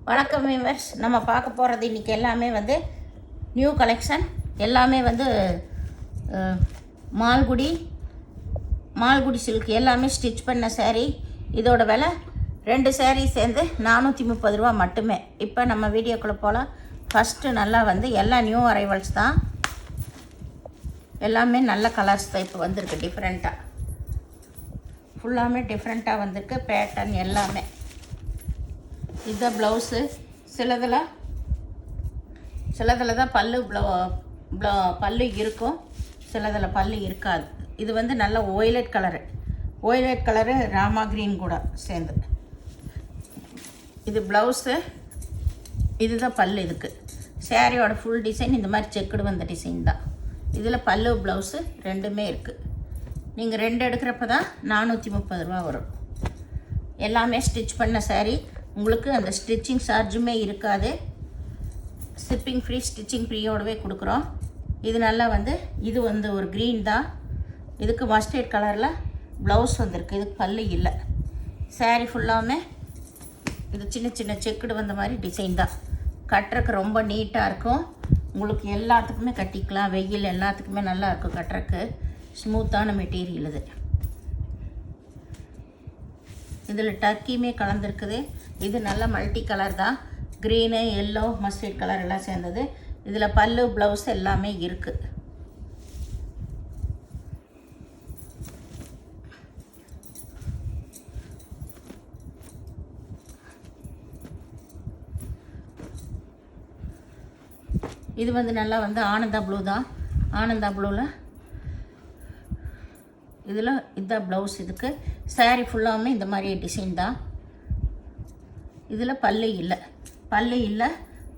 வணக்கம் வியூவர்ஸ். நம்ம பார்க்க போகிறது இன்றைக்கி எல்லாமே வந்து நியூ கலெக்ஷன். எல்லாமே வந்து மால்குடி சில்க் எல்லாமே ஸ்டிச் பண்ண saree. இதோட விலை 2 saree சேர்ந்து 430 ரூபா மட்டுமே. இப்போ நம்ம வீடியோக்குள்ளே போகலாம். ஃபஸ்ட்டு நல்லா வந்து எல்லாம் நியூ அரைவல்ஸ் தான். எல்லாமே நல்ல கலர்ஸ் தான் இப்போ வந்திருக்கு. டிஃப்ரெண்ட்டாக ஃபுல்லாமே டிஃப்ரெண்ட்டாக வந்திருக்கு. பேட்டர்ன் எல்லாமே. இதுதான் ப்ளவுஸு. சிலதில் தான் பல்லு இருக்கும், சிலதில் பல்லு இருக்காது. இது வந்து நல்ல ஒய்லட் கலரு ராமா க்ரீன் கூட சேர்ந்து. இது ப்ளவுஸு, இதுதான் பல்லு. இதுக்கு சேரீயோட ஃபுல் டிசைன் இந்த மாதிரி செக்குடு வந்த டிசைன் தான். இதில் பல்லு ப்ளவுஸு ரெண்டுமே இருக்குது. நீங்கள் 2 எடுக்கிறப்ப தான் 430 ரூபா வரும். எல்லாமே ஸ்டிச் பண்ண saree. உங்களுக்கு அந்த ஸ்டிச்சிங் சார்ஜுமே இருக்காது. ஷிப்பிங் ஃப்ரீ, ஸ்டிச்சிங் ஃப்ரீயோடவே கொடுக்குறோம். இது நல்லா வந்து இது வந்து ஒரு க்ரீன் தான். இதுக்கு மஸ்டர்ட் கலரில் ப்ளவுஸ் வந்திருக்கு. இதுக்கு பல்லு இல்லை. saree ஃபுல்லாமே இது சின்ன சின்ன செக்குடு வந்த மாதிரி டிசைன் தான். கட்டுறக்கு ரொம்ப நீட்டாக இருக்கும். உங்களுக்கு எல்லாத்துக்குமே கட்டிக்கலாம். வெயில் எல்லாத்துக்குமே நல்லா இருக்கும். கட்டுறக்கு ஸ்மூத்தான மெட்டீரியல் இது. இதில் டர்க்கியுமே கலந்துருக்குது. இது நல்ல மல்டி கலர் தான். க்ரீனு, எல்லோ, மஸ்டர்ட் கலர் எல்லாம் சேர்ந்தது. இதில் பல்லு ப்ளவுஸ் எல்லாமே இருக்குது. இது வந்து நல்லா வந்து ஆனந்தா ப்ளூ தான். ஆனந்தா ப்ளூவில் இதில் இதுதான் ப்ளவுஸ். இதுக்கு saree ஃபுல்லாமே இந்த மாதிரி டிசைன் தான். இதில் பல்லு இல்லை.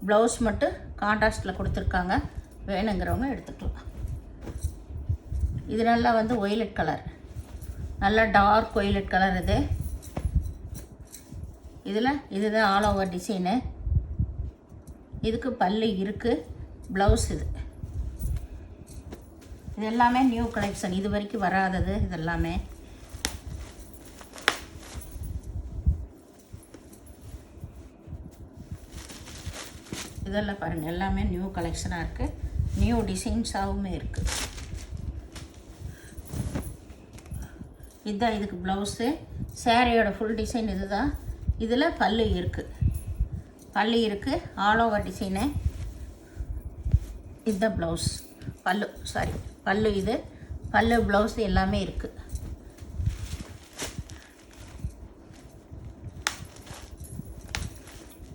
ப்ளவுஸ் மட்டும் கான்ட்ராஸ்டில் கொடுத்துருக்காங்க. வேணுங்கிறவங்க எடுத்துக்கலாம். இது நல்லா வந்து ஒய்லட் கலர், நல்லா டார்க் ஒய்லட் கலர். இதுதான் ஆல் ஓவர் டிசைனு. இதுக்கு பல்லு இருக்குது, ப்ளவுஸ் இது எல்லாமே நியூ கலெக்ஷன். இது வரைக்கும் வராதது இதெல்லாமே. இதெல்லாம் பாருங்கள், எல்லாமே நியூ கலெக்ஷனாக இருக்குது. நியூ டிசைன்ஸாகவுமே இருக்குது. இதுதான் இதுக்கு ப்ளவுஸு. சேரீயோட ஃபுல் டிசைன் இது தான். இதில் பல்லு இருக்குது, ஆல் ஓவர் டிசைனு. இதுதான் ப்ளவுஸ். பல்லு இது பல்லு ப்ளவுஸ் எல்லாமே இருக்குது.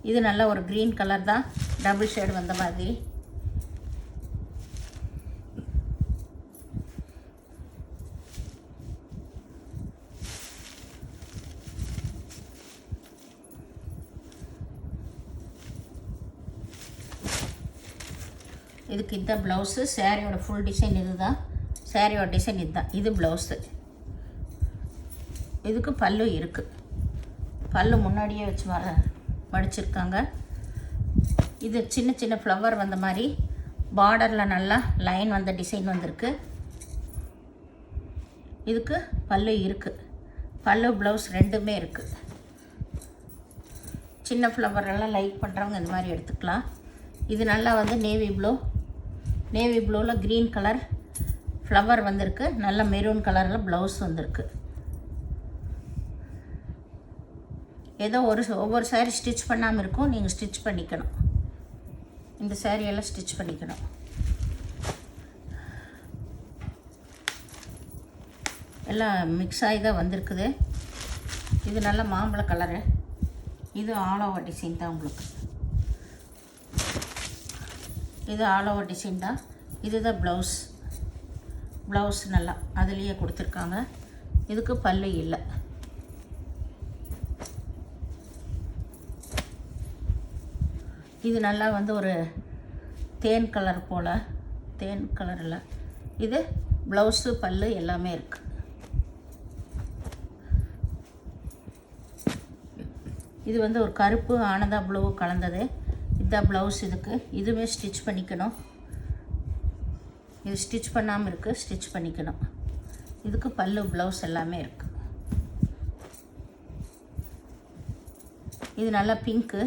இது நல்ல ஒரு க்ரீன் கலர் தான், டபுள் ஷேடு வந்த மாதிரி. இதுக்கு இதுதான் ப்ளவுஸு. சேரீயோட ஃபுல் டிசைன் இது தான். சேரீயோட டிசைன் இதுதான். இது ப்ளவுஸு. இதுக்கு பல்லு இருக்குது. பல்லு முன்னாடியே வச்சு மடிச்சிருக்காங்க. இது சின்ன சின்ன ஃப்ளவர் வந்த மாதிரி பார்டரில் நல்லா லைன் வந்த டிசைன் வந்திருக்கு. இதுக்கு பல்லு இருக்குது. பல்லு ப்ளவுஸ் ரெண்டுமே இருக்குது. சின்ன ஃப்ளவரெல்லாம் லைக் பண்ணுறவங்க இந்த மாதிரி எடுத்துக்கலாம். இது நல்லா வந்து நேவி ப்ளூவில் க்ரீன் கலர் ஃப்ளவர் வந்திருக்கு. நல்ல மெரூன் கலரில் ப்ளவுஸ் வந்திருக்கு. ஏதோ ஒவ்வொரு saree ஸ்டிச் பண்ணாமல் இருக்கும். நீங்கள் ஸ்டிச் பண்ணிக்கணும். இந்த சாரியெல்லாம் ஸ்டிச் பண்ணிக்கணும். எல்லாம் மிக்ஸ் ஆகி தான் வந்திருக்குது. இது நல்ல மாம்பழ கலரு. இது ஆல் ஓவர் டிசைன் தான். உங்களுக்கு இது ஆல் ஓவர் டிசைன் தான். இதுதான் ப்ளவுஸ் நல்லா அதுலேயே கொடுத்துருக்காங்க. இதுக்கு பல்லு இல்லை. இது நல்லா வந்து ஒரு தேன் கலரில் இது ப்ளவுஸு பல்லு எல்லாமே இருக்குது. இது வந்து ஒரு கருப்பு ஆனந்தா ப்ளூ கலந்தது. இதுதான் ப்ளவுஸ். இதுவே ஸ்டிச் பண்ணிக்கணும். இது ஸ்டிச் பண்ணாமல் இருக்குது, ஸ்டிச் பண்ணிக்கணும். இதுக்கு பல்லு ப்ளவுஸ் எல்லாமே இருக்குது. இது நல்லா பிங்க்கு,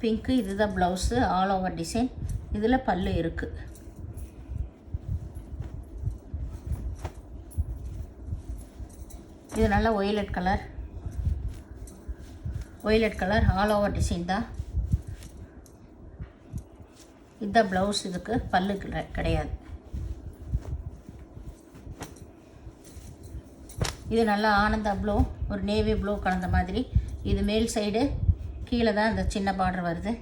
பிங்க்கு. இதுதான் ப்ளவுஸு, ஆல் ஓவர் டிசைன். இதில் பல்லு இருக்குது. இது நல்ல violet colour. Violet colour all over design தான். இதுதான் ப்ளவுஸ். இதுக்கு பல்லு கிடையாது. இது நல்லா ஆனந்தா ப்ளூ, ஒரு நேவி ப்ளூ கலந்த மாதிரி. இது மேல் சைடு, கீழே தான் இந்த சின்ன பார்டர் வருது.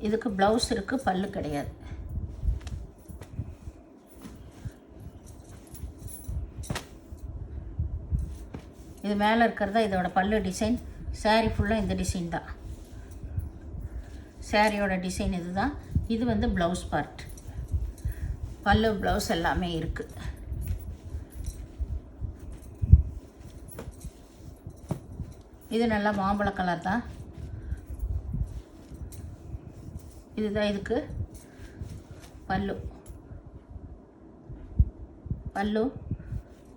இதுக்கு ப்ளவுஸ் இருக்குது, பல்லு கிடையாது. இது மேலே இருக்கிறதா இதோட பல்லு டிசைன். சாரீ ஃபுல்லாக இந்த டிசைன் தான். சாரியோட டிசைன் இது தான். இது வந்து ப்ளவுஸ் பார்ட். பல்லு ப்ளவுஸ் எல்லாமே இருக்குது. இது நல்லா மாம்பழ கலர் தான். இதுதான் இதுக்கு பல்லு. பல்லு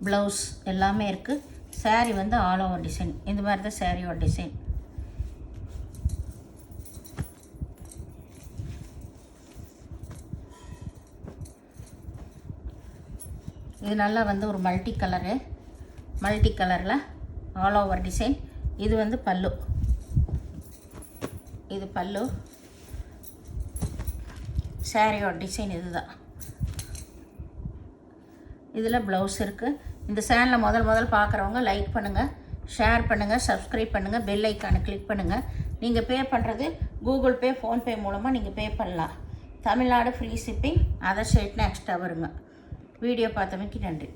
ப்ளவுஸ் எல்லாமே இருக்குது. சாரீ வந்து ஆல் ஓவர் டிசைன். இந்த மாதிரி தான் சாரியோட டிசைன். இது நல்லா வந்து ஒரு மல்டி கலரு. மல்டி கலரில் ஆல் ஓவர் டிசைன். இது வந்து பல்லு. இது பல்லு. சாரியோட டிசைன் இது தான். இதில் ப்ளவுஸ் இருக்குது. இந்த சேனலை முதல் பார்க்குறவங்க லைக் பண்ணுங்கள், ஷேர் பண்ணுங்கள், சப்ஸ்கிரைப் பண்ணுங்கள், பெல் ஐக்கானை கிளிக் பண்ணுங்கள். நீங்கள் பே பண்ணுறது கூகுள் பே, ஃபோன்பே மூலமாக நீங்கள் பே பண்ணலாம். தமிழ்நாடு ஃப்ரீ ஷிப்பிங், அதர் ஸ்டேட்னா எக்ஸ்ட்ரா வருங்க. வீடியோ பார்த்தமைக்கு நன்றி.